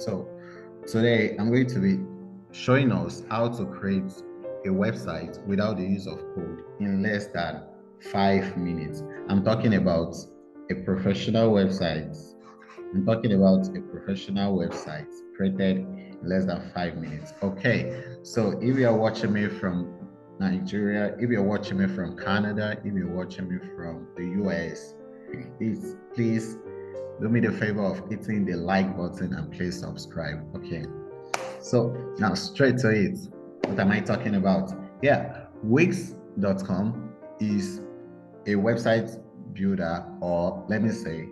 So today I'm going to be showing us how to create a website without the use of code in less than 5 minutes. I'm talking about a professional website. I'm talking about a professional website created in less than 5 minutes. Okay, so if you're watching me from Nigeria, if you're watching me from Canada, if you're watching me from the US, please do me the favor of hitting the like button and please subscribe. Okay, so now straight to it. What am I talking about? Yeah, Wix.com is a website builder, or let me say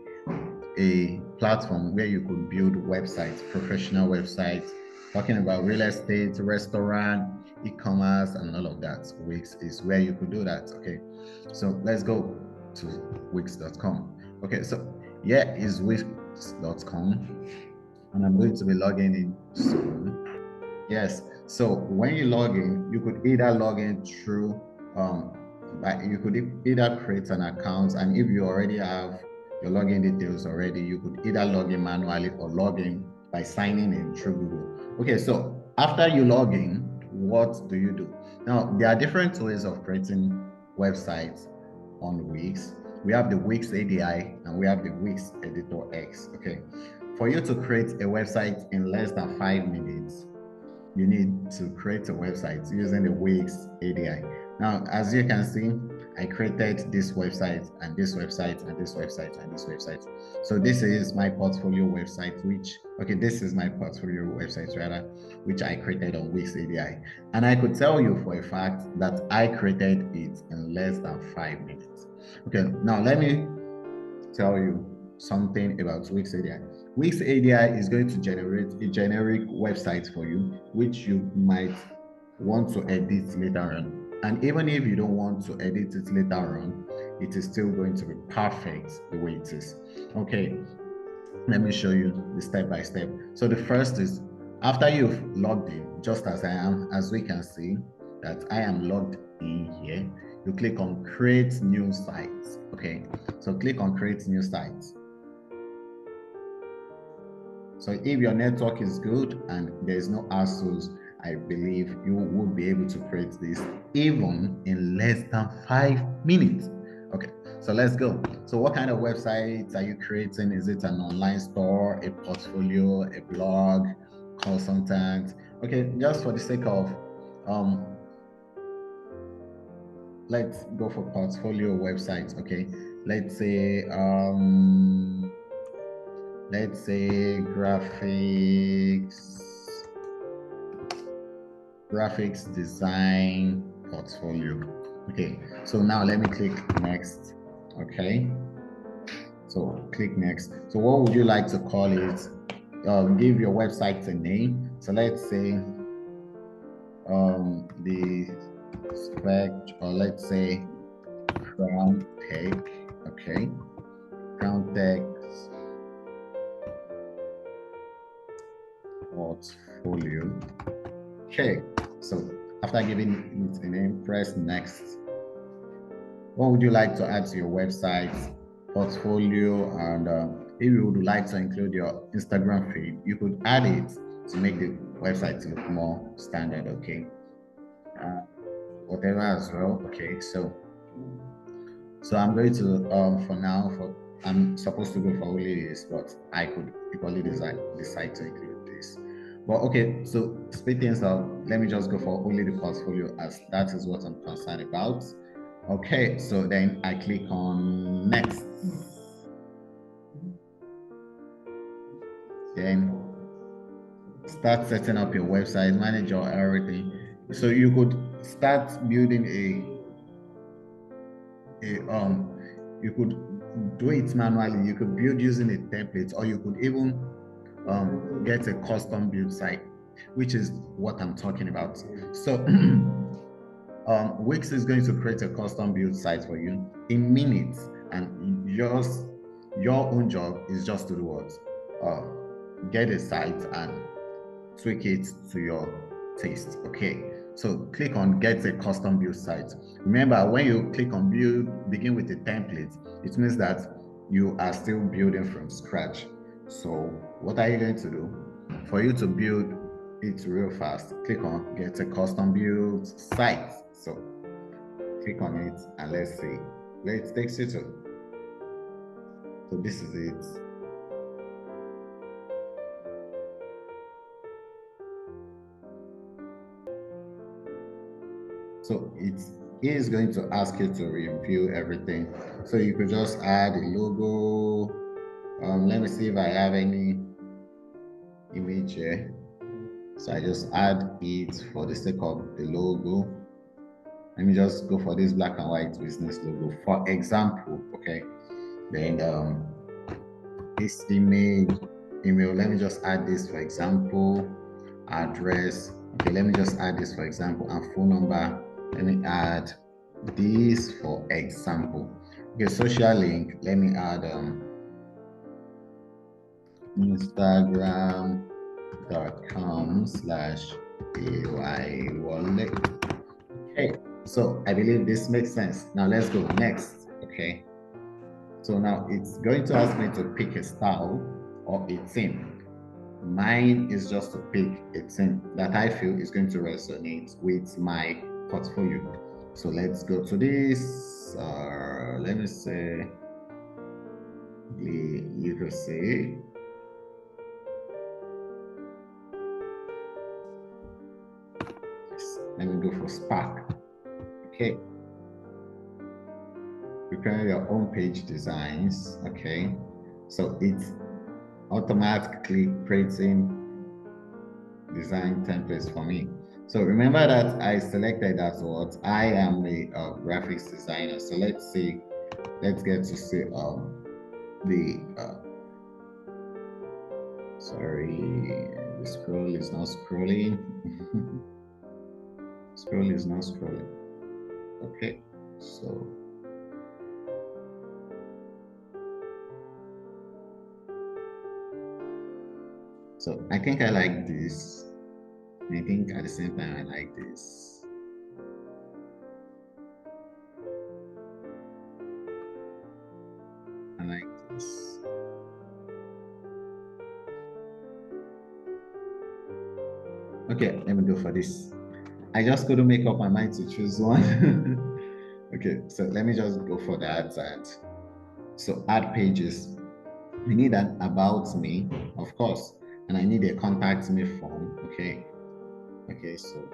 a platform where you could build websites, professional websites, talking about real estate, restaurant, e-commerce, and all of that. Wix is where you could do that. Okay, so let's go to Wix.com. Okay, so here is Wix.com, and I'm going to be logging in soon. Yes, so when you log in, you could either log in through you could either create an account, and if you already have your login details already, you could either log in manually or log in by signing in through Google. Okay, so after you log in, what do you do? Now, there are different ways of creating websites on Wix. We have the Wix ADI and we have the Wix Editor X. Okay, for you to create a website in less than 5 minutes, you need to create a website using the Wix ADI. Now, as you can see, I created this website and this website and this website and this website. So this is my portfolio website, this is my portfolio website rather, which I created on Wix ADI. And I could tell you for a fact that I created it in less than 5 minutes. Okay, now let me tell you something about Wix ADI. Wix ADI is going to generate a generic website for you, which you might want to edit later on. And even if you don't want to edit it later on, it is still going to be perfect the way it is. Okay, let me show you the step by step. So the first is, after you've logged in, just as I am, as we can see that I am logged in here, you click on create new sites. Okay, so click on create new sites. So if your network is good and there's no hassles, I believe you will be able to create this even in less than 5 minutes. Okay, so let's go. So what kind of websites are you creating? Is it an online store, a portfolio, a blog, consultant? Okay, just for the sake of let's go for portfolio websites. Okay, let's say graphics design portfolio. Okay, so now let me click next. Okay, so click next. So what would you like to call it? Give your website a name. So let's say the spec, or let's say Crown Tech. Okay, Crown Tech portfolio. Okay, so after giving it a name, press next. What would you like to add to your website portfolio? And if you would like to include your Instagram feed, you could add it to make the website look more standard. Okay, whatever as well. Okay, so I'm going to for now, I'm supposed to go for only this, but I could equally decide to include this. But okay, so to speed things up, let me just go for only the portfolio, as that is what I'm concerned about. Okay, so then I click on next. Then start setting up your website, manage your everything. So you could start building you could do it manually. You could build using a template, or you could even get a custom build site, which is what I'm talking about. So Wix is going to create a custom build site for you in minutes, and your own job is just to do what? Get a site and tweak it to your taste. Okay, so click on get a custom build site. Remember, when you click on begin with a template, it means that you are still building from scratch. So what are you going to do? For you to build it real fast, click on get a custom build site. So click on it and let's see where it takes you to. So this is it. So it is going to ask you to review everything. So you could just add a logo. Let me see if I have any image here. So I just add it for the sake of the logo. Let me just go for this black and white business logo, for example. Okay. Then this email, let me just add this for example. Address. Okay, let me just add this for example, and phone number. Let me add this for example. Okay, social link. Let me add Instagram.com/AY wallet. Okay, so I believe this makes sense. Now let's go next. Okay, so now it's going to ask me to pick a style or a theme. Mine is just to pick a theme that I feel is going to resonate with my portfolio. So let's go to this. Let me say, you could say, let me go for Spark. Okay. Prepare your own page designs. Okay. So it's automatically creating design templates for me. So remember that I selected as what I am a graphics designer. So let's see, let's get to see sorry, the scroll is not scrolling. Scroll is not scrolling. Okay, so I think I like this. I think at the same time I like this. I like this. Okay, let me go for this. I just couldn't make up my mind to choose one. Okay, so let me just go for that. So add pages. We need an about me, of course, and I need a contact me form. Okay. Okay, so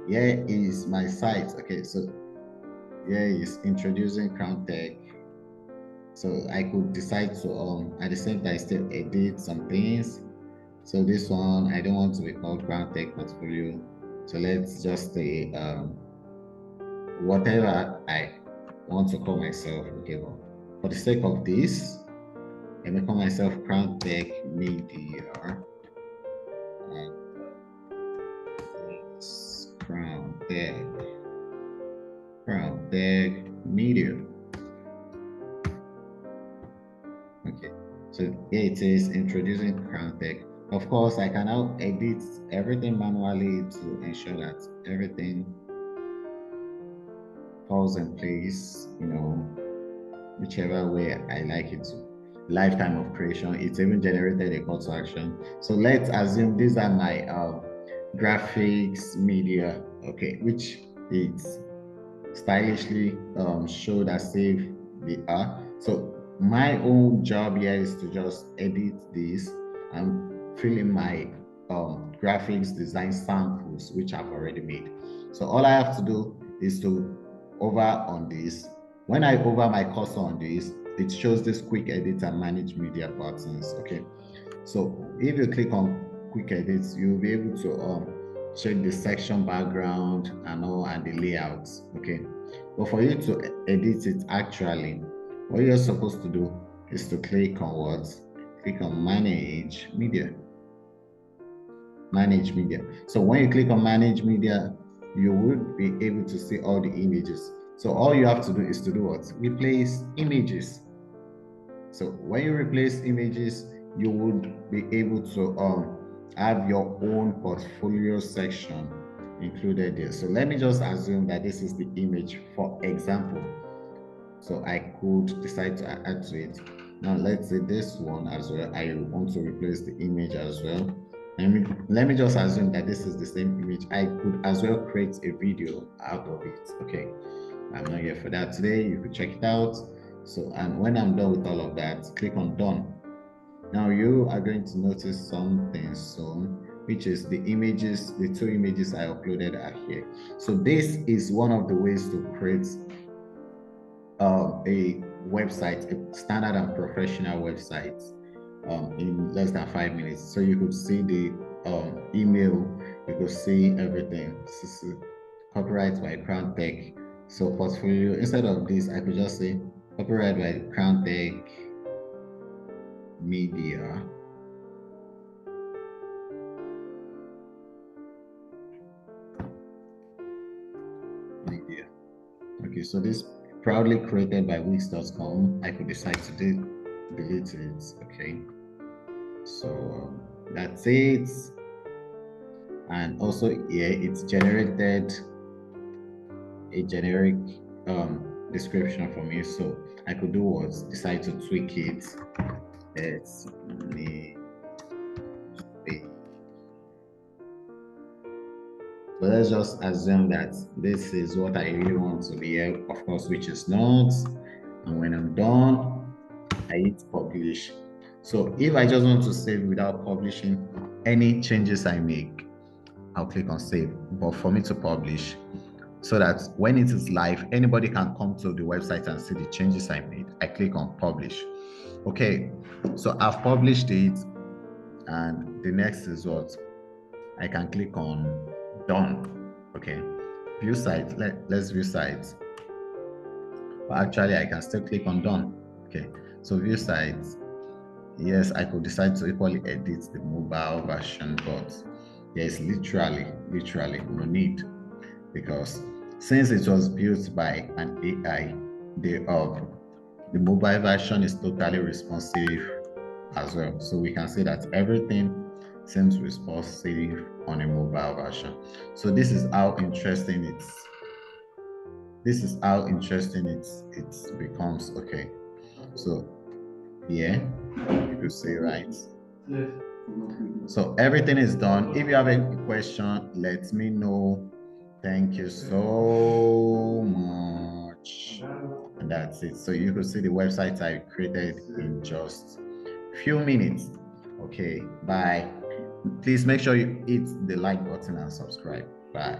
here is my site. Okay, so here is introducing Crown Tech. So I could decide to at the same time still edit some things. So this one I don't want to be called Crown Tech Portfolio. So let's just say whatever I want to call myself. Okay, well, for the sake of this, let me call myself Crown Tech Media. And Crown Tech Media. Okay, so here it is introducing Crown Tech. Of course, I can now edit everything manually to ensure that everything falls in place, you know, whichever way I like it to. Lifetime of creation, it's even generated a call to action. So let's assume these are my graphics media, okay, which is stylishly showed as if they are. So my own job here is to just edit this and fill in my graphics design samples, which I've already made. So all I have to do is to over on this. When I over my cursor on this, it shows this quick edit and manage media buttons. Okay, so if you click on quick edits, you'll be able to check the section background and all and the layouts. Okay, but for you to edit it actually, what you're supposed to do is to click on what? Click on manage media. Manage media. So when you click on manage media, you would be able to see all the images. So all you have to do is to do what? Replace images. So when you replace images, you would be able to have your own portfolio section included there. So let me just assume that this is the image, for example. So I could decide to add to it. Now let's say this one as well. I want to replace the image as well. Let me just assume that this is the same image. I could as well create a video out of it. Okay, I'm not here for that today. You could check it out. So, and when I'm done with all of that, click on done. Now you are going to notice something soon, which is the images, the two images I uploaded are here. So this is one of the ways to create a website, a standard and professional website in less than 5 minutes. So you could see the email, you could see everything. This is copyright by Crown Tech. So portfolio, instead of this, I could just say copyright by Crown Tech Media. Okay, so this proudly created by Wix.com. I could decide to delete it. Okay, so that's it. And also here it's generated a generic description for me. So I could do what? Decide to tweak it. It's me. So let's just assume that this is what I really want to be here, of course, which is not. And when I'm done, I hit publish. So if I just want to save without publishing any changes I make, I'll click on save. But for me to publish, so that when it is live, anybody can come to the website and see the changes I made, I click on publish. Okay, so I've published it, and the next is what? I can click on done. Okay, view site. Let's view site. But actually, I can still click on done. Okay, so view sites. Yes, I could decide to equally edit the mobile version, but there is literally no need, because since it was built by an AI, the mobile version is totally responsive as well. So we can see that everything seems responsive on a mobile version. So this is how interesting it becomes. Okay, so yeah, you could say, right? Yes. So everything is done. If you have any question, let me know. Thank you so much. And that's it. So you could see the website I created in just a few minutes. Okay, bye. Please make sure you hit the like button and subscribe. Bye.